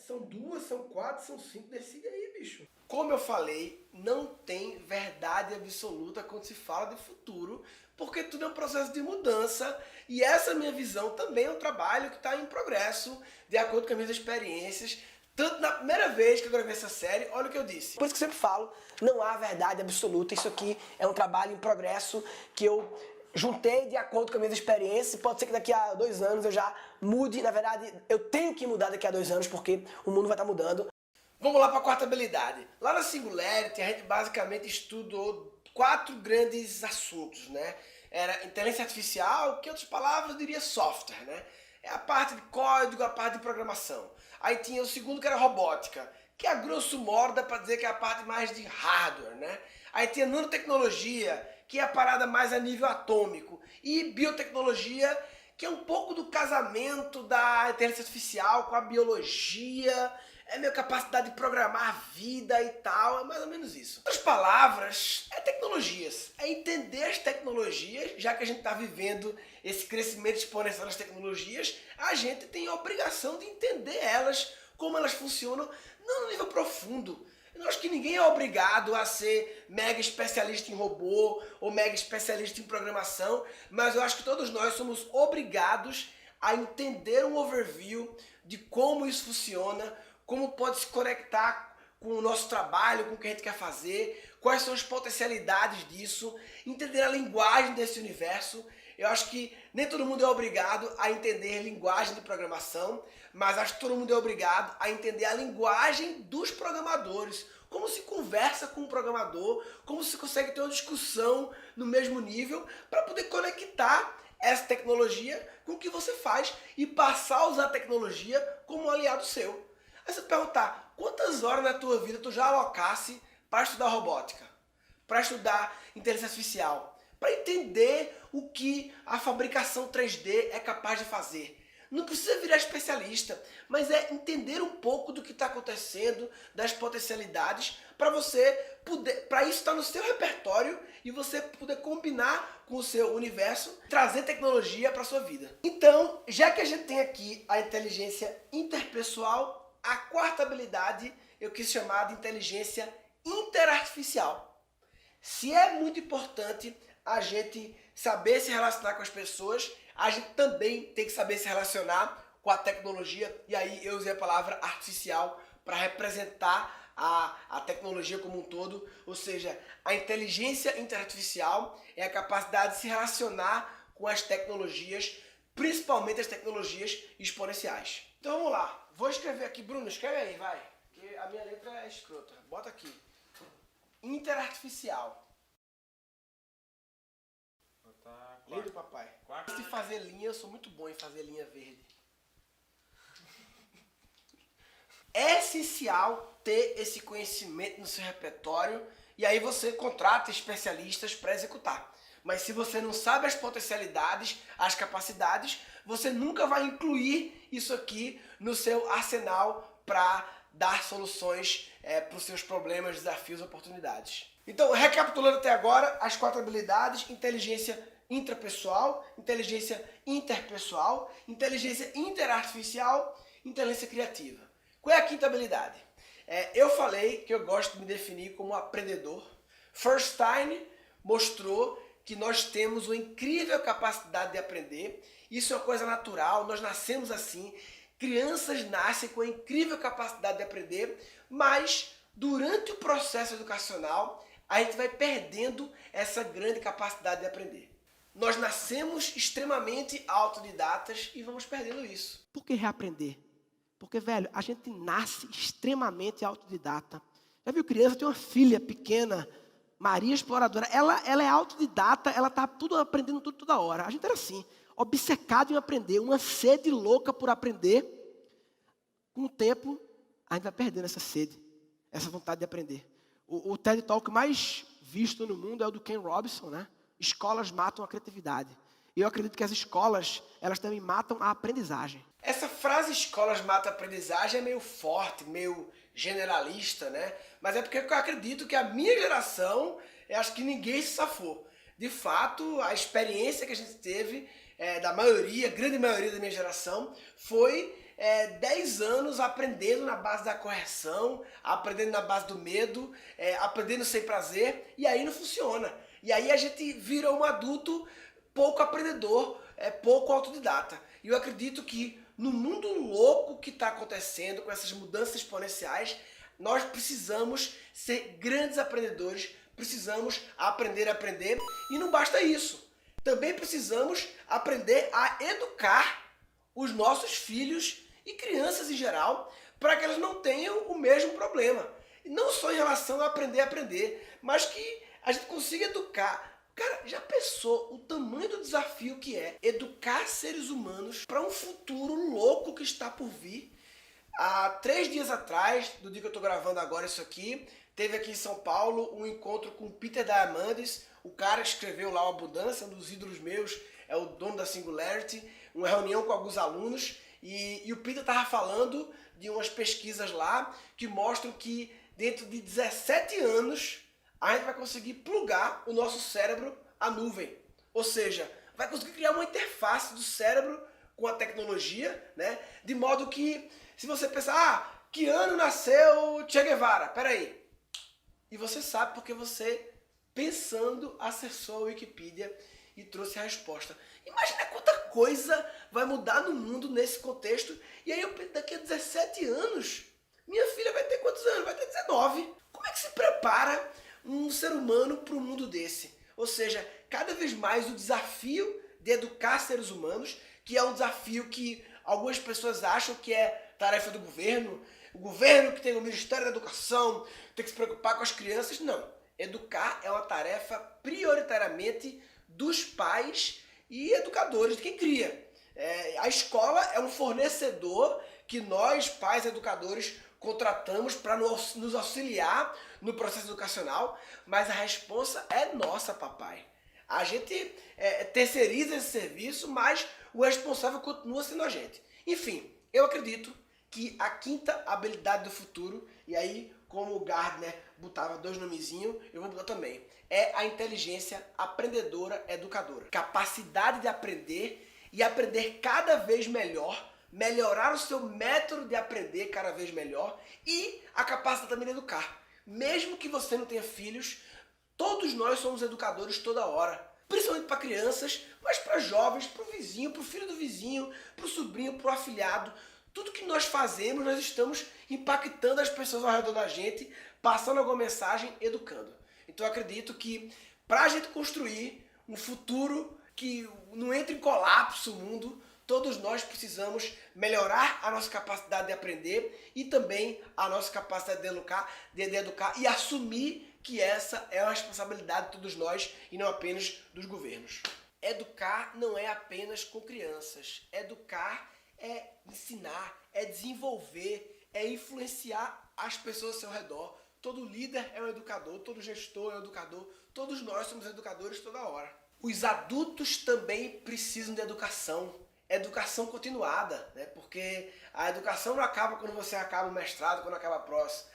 são duas, são quatro, são cinco, decide aí, bicho. Como eu falei, não tem verdade absoluta quando se fala de futuro, porque tudo é um processo de mudança, e essa minha visão também é um trabalho que está em progresso, de acordo com as minhas experiências. Tanto na primeira vez que eu gravei essa série, olha o que eu disse. Por isso que eu sempre falo, não há verdade absoluta, isso aqui é um trabalho em progresso que eu juntei de acordo com as minhas experiências. Pode ser que daqui a 2 anos eu já mude, na verdade eu tenho que mudar daqui a 2 anos porque o mundo vai estar mudando. Vamos lá para a quarta habilidade. Lá na Singularity a gente basicamente estudou 4 grandes assuntos, né? Era inteligência artificial, que em outras palavras eu diria software, né? É a parte de código, a parte de programação. Aí tinha o segundo que era robótica, que a grosso modo dá para dizer que é a parte mais de hardware, né? Aí tinha nanotecnologia, que é a parada mais a nível atômico. E biotecnologia, que é um pouco do casamento da inteligência artificial com a biologia. É minha capacidade de programar a vida e tal, é mais ou menos isso. Outras palavras, é tecnologias. É entender as tecnologias, já que a gente está vivendo esse crescimento exponencial das tecnologias, a gente tem a obrigação de entender elas, como elas funcionam, não no nível profundo. Eu acho que ninguém é obrigado a ser mega especialista em robô ou mega especialista em programação, mas eu acho que todos nós somos obrigados a entender um overview de como isso funciona, como pode se conectar com o nosso trabalho, com o que a gente quer fazer, quais são as potencialidades disso, entender a linguagem desse universo. Eu acho que nem todo mundo é obrigado a entender linguagem de programação, mas acho que todo mundo é obrigado a entender a linguagem dos programadores, como se conversa com um programador, como se consegue ter uma discussão no mesmo nível para poder conectar essa tecnologia com o que você faz e passar a usar a tecnologia como um aliado seu. Aí você perguntar, quantas horas na tua vida tu já alocasse para estudar robótica, para estudar inteligência artificial, para entender o que a fabricação 3D é capaz de fazer? Não precisa virar especialista, mas é entender um pouco do que está acontecendo, das potencialidades, para você poder, para isso estar no seu repertório e você poder combinar com o seu universo, trazer tecnologia para a sua vida. Então, já que a gente tem aqui a inteligência interpessoal, a quarta habilidade eu quis chamar de inteligência interartificial. Se é muito importante a gente saber se relacionar com as pessoas, a gente também tem que saber se relacionar com a tecnologia, e aí eu usei a palavra artificial para representar a tecnologia como um todo, ou seja, a inteligência interartificial é a capacidade de se relacionar com as tecnologias, principalmente as tecnologias exponenciais. Então vamos lá. Vou escrever aqui, Bruno, escreve aí, vai. Porque a minha letra é escrota. Bota aqui. Interartificial. Lindo, papai. Se fazer linha, eu sou muito bom em fazer linha verde. É essencial ter esse conhecimento no seu repertório e aí você contrata especialistas para executar. Mas se você não sabe as potencialidades, as capacidades, você nunca vai incluir isso aqui no seu arsenal para dar soluções para os seus problemas, desafios, oportunidades. Então, recapitulando até agora, as 4 habilidades: inteligência intrapessoal, inteligência interpessoal, inteligência interartificial, inteligência criativa. Qual é a quinta habilidade? Eu falei que eu gosto de me definir como aprendedor. Feuerstein mostrou que nós temos uma incrível capacidade de aprender. Isso é uma coisa natural, nós nascemos assim. Crianças nascem com a incrível capacidade de aprender, mas durante o processo educacional, a gente vai perdendo essa grande capacidade de aprender. Nós nascemos extremamente autodidatas e vamos perdendo isso. Por que reaprender? Porque, velho, a gente nasce extremamente autodidata. Já viu criança? Tem uma filha pequena, Maria Exploradora. Ela é autodidata, ela tá tudo aprendendo tudo toda hora. A gente era assim, obcecado em aprender, uma sede louca por aprender. Com o tempo, a gente vai perdendo essa sede, essa vontade de aprender. O TED Talk mais visto no mundo é o do Ken Robinson, né? Escolas matam a criatividade. E eu acredito que as escolas, elas também matam a aprendizagem. Essa frase escolas matam a aprendizagem é meio forte, meio generalista, né? Mas é porque eu acredito que a minha geração, eu acho que ninguém se safou. De fato, a experiência que a gente teve, da maioria, grande maioria da minha geração, foi 10 anos aprendendo na base da correção, aprendendo na base do medo, aprendendo sem prazer, e aí não funciona. E aí a gente vira um adulto pouco aprendedor, pouco autodidata. E eu acredito que no mundo louco que está acontecendo, com essas mudanças exponenciais, nós precisamos ser grandes aprendedores, precisamos aprender a aprender, e não basta isso. Também precisamos aprender a educar os nossos filhos e crianças em geral, para que elas não tenham o mesmo problema. E não só em relação a aprender, mas que a gente consiga educar. Cara, já pensou o tamanho do desafio que é educar seres humanos para um futuro louco que está por vir? Há 3 dias atrás, do dia que eu estou gravando agora isso aqui, teve aqui em São Paulo um encontro com o Peter Diamandis, o cara que escreveu lá o Abundância, um dos ídolos meus, é o dono da Singularity, uma reunião com alguns alunos, e o Peter estava falando de umas pesquisas lá que mostram que dentro de 17 anos a gente vai conseguir plugar o nosso cérebro à nuvem. Ou seja, vai conseguir criar uma interface do cérebro com a tecnologia, né? De modo que, se você pensar, que ano nasceu Che Guevara? Peraí. E você sabe porque você, pensando, acessou a Wikipedia e trouxe a resposta. Imagina quanta coisa vai mudar no mundo nesse contexto. E aí, daqui a 17 anos, minha filha vai ter quantos anos? Vai ter 19. Como é que se prepara um ser humano para um mundo desse? Ou seja, cada vez mais o desafio de educar seres humanos, que é um desafio que algumas pessoas acham que é tarefa do governo, o governo que tem o Ministério da Educação, tem que se preocupar com as crianças. Não. Educar é uma tarefa prioritariamente dos pais e educadores, de quem cria. A escola é um fornecedor que nós, pais educadores, contratamos para nos auxiliar no processo educacional, mas a responsa é nossa, papai. A gente terceiriza esse serviço, mas o responsável continua sendo a gente. Enfim, eu acredito que a quinta habilidade do futuro, e aí como o Gardner botava 2 nomezinhos, eu vou botar também, é a inteligência aprendedora educadora. Capacidade de aprender e aprender cada vez melhor, melhorar o seu método de aprender cada vez melhor e a capacidade também de educar. Mesmo que você não tenha filhos, todos nós somos educadores toda hora. Principalmente para crianças, mas para jovens, para o vizinho, para o filho do vizinho, para o sobrinho, para o afilhado. Tudo que nós fazemos, nós estamos impactando as pessoas ao redor da gente, passando alguma mensagem, educando. Então eu acredito que para a gente construir um futuro que não entre em colapso o mundo, todos nós precisamos melhorar a nossa capacidade de aprender e também a nossa capacidade de educar e assumir que essa é a responsabilidade de todos nós e não apenas dos governos. Educar não é apenas com crianças. Educar é ensinar, é desenvolver, é influenciar as pessoas ao seu redor. Todo líder é um educador, todo gestor é um educador, todos nós somos educadores toda hora. Os adultos também precisam de educação continuada, né? Porque a educação não acaba quando você acaba o mestrado, quando acaba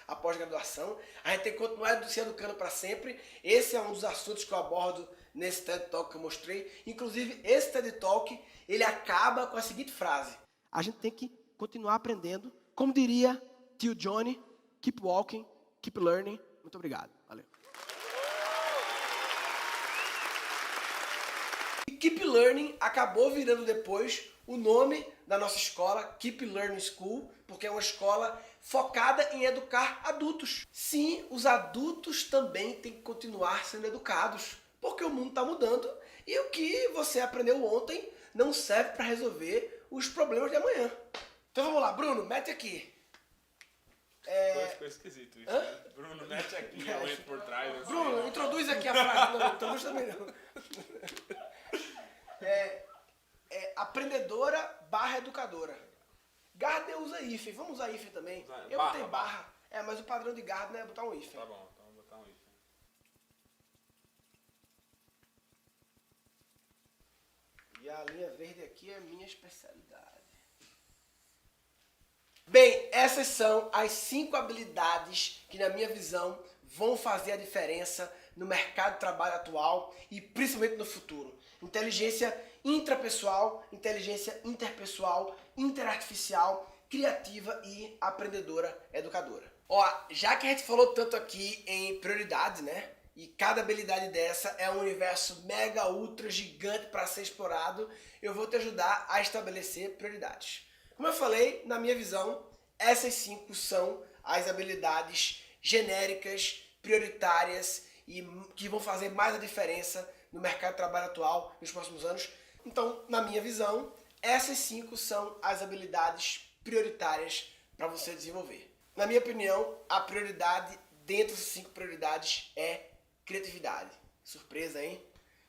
a pós-graduação. A gente tem que continuar se educando para sempre. Esse é um dos assuntos que eu abordo nesse TED Talk que eu mostrei. Inclusive, esse TED Talk, ele acaba com a seguinte frase: a gente tem que continuar aprendendo. Como diria tio Johnny, keep walking, keep learning. Muito obrigado. Valeu. Keep Learning acabou virando depois o nome da nossa escola, Keep Learning School, porque é uma escola focada em educar adultos. Sim, os adultos também têm que continuar sendo educados, porque o mundo está mudando e o que você aprendeu ontem não serve para resolver os problemas de amanhã. Então vamos lá, Bruno, mete aqui. Ficou esquisito isso. Né? Bruno, mete aqui, eu entro por trás. Assim. Bruno, introduz aqui a frase. Não, introduz também não. Aprendedora/educadora. Gardner usa hífen. Vamos usar hífen também. Eu botei barra. Mas o padrão de Gardner é botar um hífen. Tá bom, então vou botar um hífen. E a linha verde aqui é a minha especialidade. Bem, essas são as 5 habilidades que, na minha visão, vão fazer a diferença no mercado de trabalho atual e principalmente no futuro. Inteligência intrapessoal, inteligência interpessoal, interartificial, criativa e aprendedora educadora. Ó, já que a gente falou tanto aqui em prioridades, né? E cada habilidade dessa é um universo mega, ultra, gigante para ser explorado, eu vou te ajudar a estabelecer prioridades. Como eu falei, na minha visão, essas 5 são as habilidades genéricas, prioritárias e que vão fazer mais a diferença no mercado de trabalho atual nos próximos anos. Então, na minha visão, essas 5 são as habilidades prioritárias para você desenvolver. Na minha opinião, a prioridade dentro dessas 5 prioridades é criatividade. Surpresa, hein?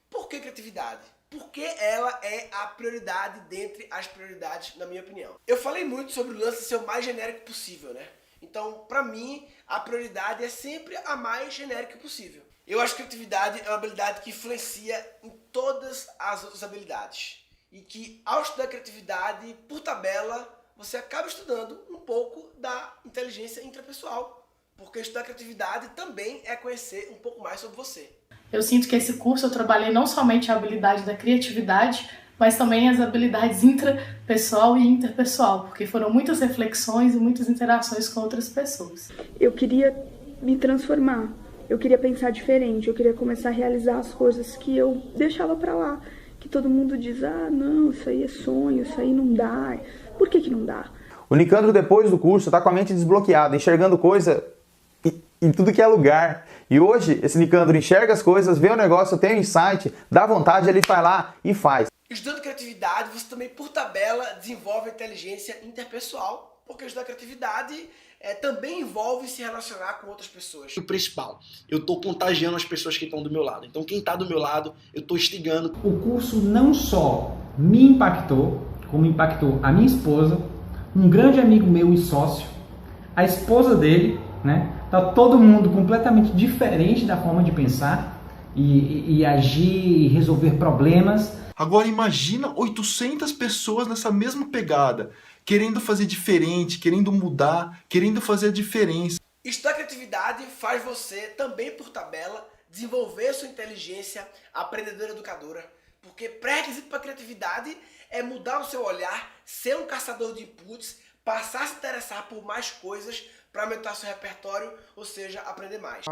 Por que criatividade? Porque ela é a prioridade dentre as prioridades, na minha opinião. Eu falei muito sobre o lance de ser o mais genérico possível, né? Então, pra mim, a prioridade é sempre a mais genérica possível. Eu acho que criatividade é uma habilidade que influencia em todas as outras habilidades. E que, ao estudar criatividade, por tabela, você acaba estudando um pouco da inteligência intrapessoal. Porque estudar criatividade também é conhecer um pouco mais sobre você. Eu sinto que esse curso eu trabalhei não somente a habilidade da criatividade, mas também as habilidades intrapessoal e interpessoal, porque foram muitas reflexões e muitas interações com outras pessoas. Eu queria me transformar, eu queria pensar diferente, eu queria começar a realizar as coisas que eu deixava pra lá, que todo mundo diz, não, isso aí é sonho, isso aí não dá. Por que não dá? O Nicandro, depois do curso, tá com a mente desbloqueada, enxergando coisa em tudo que é lugar. E hoje, esse Nicandro enxerga as coisas, vê o negócio, tem um insight, dá vontade, ele vai lá e faz. Estudando criatividade, você também, por tabela, desenvolve a inteligência interpessoal, porque estudar criatividade também envolve se relacionar com outras pessoas. O principal, eu estou contagiando as pessoas que estão do meu lado. Então, quem está do meu lado, eu estou instigando. O curso não só me impactou, como impactou a minha esposa, um grande amigo meu e sócio, a esposa dele, né? Tá todo mundo completamente diferente da forma de pensar e agir e resolver problemas. Agora imagina 800 pessoas nessa mesma pegada, querendo fazer diferente, querendo mudar, querendo fazer a diferença. Estudar criatividade faz você, também por tabela, desenvolver sua inteligência aprendedora educadora. Porque pré-requisito para criatividade é mudar o seu olhar, ser um caçador de inputs, passar a se interessar por mais coisas para aumentar seu repertório, ou seja, aprender mais.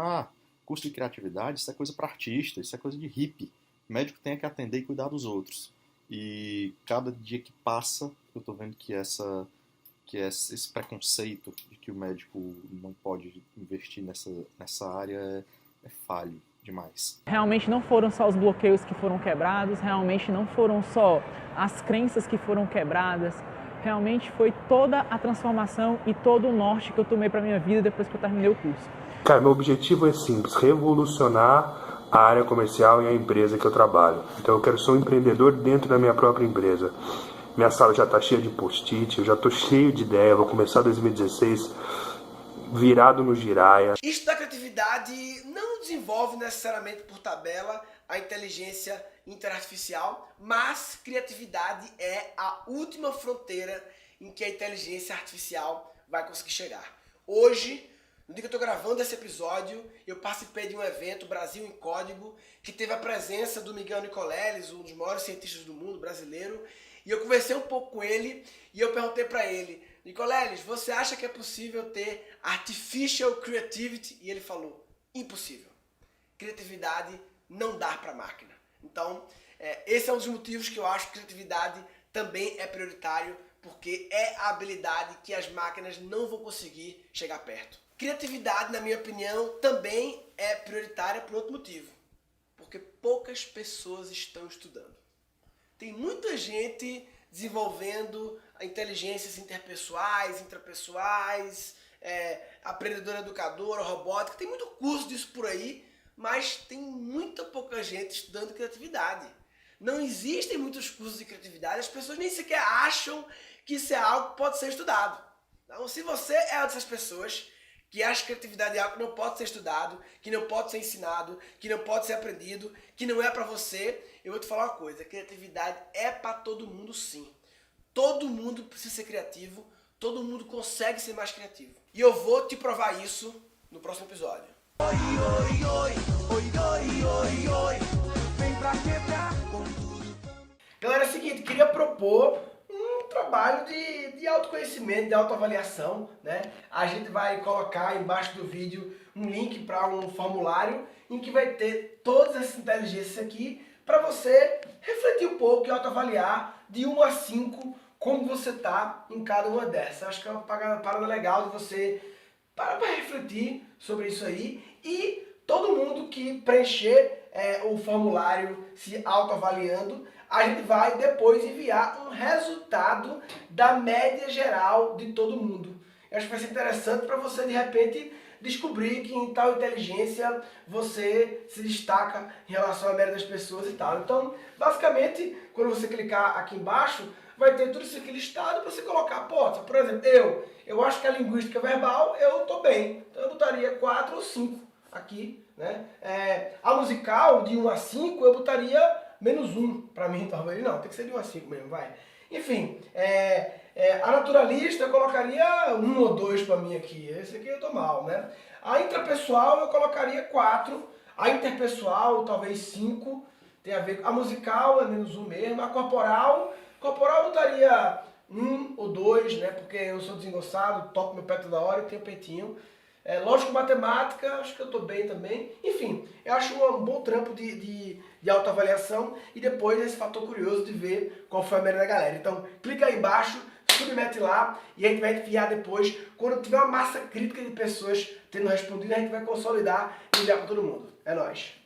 Curso de criatividade, isso é coisa para artista, isso é coisa de hippie. O médico tem que atender e cuidar dos outros. E cada dia que passa, eu tô vendo que esse preconceito de que o médico não pode investir nessa área é falho demais. Realmente não foram só os bloqueios que foram quebrados, realmente não foram só as crenças que foram quebradas, realmente foi toda a transformação e todo o norte que eu tomei para minha vida depois que eu terminei o curso. Cara, meu objetivo é simples, revolucionar a área comercial e a empresa que eu trabalho. Então eu quero ser um empreendedor dentro da minha própria empresa. Minha sala já está cheia de post-it, eu já estou cheio de ideia, vou começar 2016 virado no giraia. Estudar criatividade não desenvolve necessariamente por tabela a inteligência interartificial, mas criatividade é a última fronteira em que a inteligência artificial vai conseguir chegar. Hoje, no dia que eu estou gravando esse episódio, eu participei de um evento, Brasil em Código, que teve a presença do Miguel Nicoleles, um dos maiores cientistas do mundo, brasileiro, e eu conversei um pouco com ele e eu perguntei para ele, Nicoleles, você acha que é possível ter artificial creativity? E ele falou, impossível. Criatividade não dá para máquina. Então, esse é um dos motivos que eu acho que criatividade também é prioritário, porque é a habilidade que as máquinas não vão conseguir chegar perto. Criatividade, na minha opinião, também é prioritária por outro motivo. Porque poucas pessoas estão estudando. Tem muita gente desenvolvendo inteligências interpessoais, intrapessoais, aprendedora educadora, robótica. Tem muito curso disso por aí, mas tem muita pouca gente estudando criatividade. Não existem muitos cursos de criatividade, as pessoas nem sequer acham que isso é algo que pode ser estudado. Então, se você é uma dessas pessoas que acha que criatividade é algo que não pode ser estudado, que não pode ser ensinado, que não pode ser aprendido, que não é pra você, eu vou te falar uma coisa, criatividade é pra todo mundo sim. Todo mundo precisa ser criativo, todo mundo consegue ser mais criativo. E eu vou te provar isso no próximo episódio. Oi, oi, oi, oi, oi, oi, oi, vem pra quebrar com tudo. Galera, é o seguinte, queria propor um trabalho de autoconhecimento, de autoavaliação, né? A gente vai colocar embaixo do vídeo um link para um formulário em que vai ter todas essas inteligências aqui para você refletir um pouco e autoavaliar de 1 a 5 como você tá em cada uma dessas. Acho que é uma parada legal de você parar para refletir sobre isso aí e todo mundo que preencher o formulário se autoavaliando, a gente vai depois enviar um resultado da média geral de todo mundo. Eu acho que vai ser interessante para você, de repente, descobrir que em tal inteligência você se destaca em relação à média das pessoas e tal. Então, basicamente, quando você clicar aqui embaixo, vai ter tudo isso aqui listado para você colocar. Pô, por exemplo, eu acho que a linguística verbal eu tô bem. Então eu botaria 4 ou 5 aqui, né? A musical, de 1 a 5, eu botaria -1 para mim, talvez. Não, tem que ser de 1 a 5 mesmo, vai. Enfim, a naturalista eu colocaria 1 ou 2 para mim aqui. Esse aqui eu tô mal, né? A intrapessoal eu colocaria 4. A interpessoal, talvez 5. Tem a ver com a musical, é -1 mesmo. A corporal eu botaria 1 ou 2, né? Porque eu sou desengonçado, toco meu pé toda hora e tenho peitinho. Lógico, matemática, acho que eu estou bem também. Enfim, eu acho um bom trampo de autoavaliação e depois esse fator curioso de ver qual foi a média da galera. Então, clica aí embaixo, submete lá e a gente vai enviar depois. Quando tiver uma massa crítica de pessoas tendo respondido, a gente vai consolidar e enviar para todo mundo. É nóis!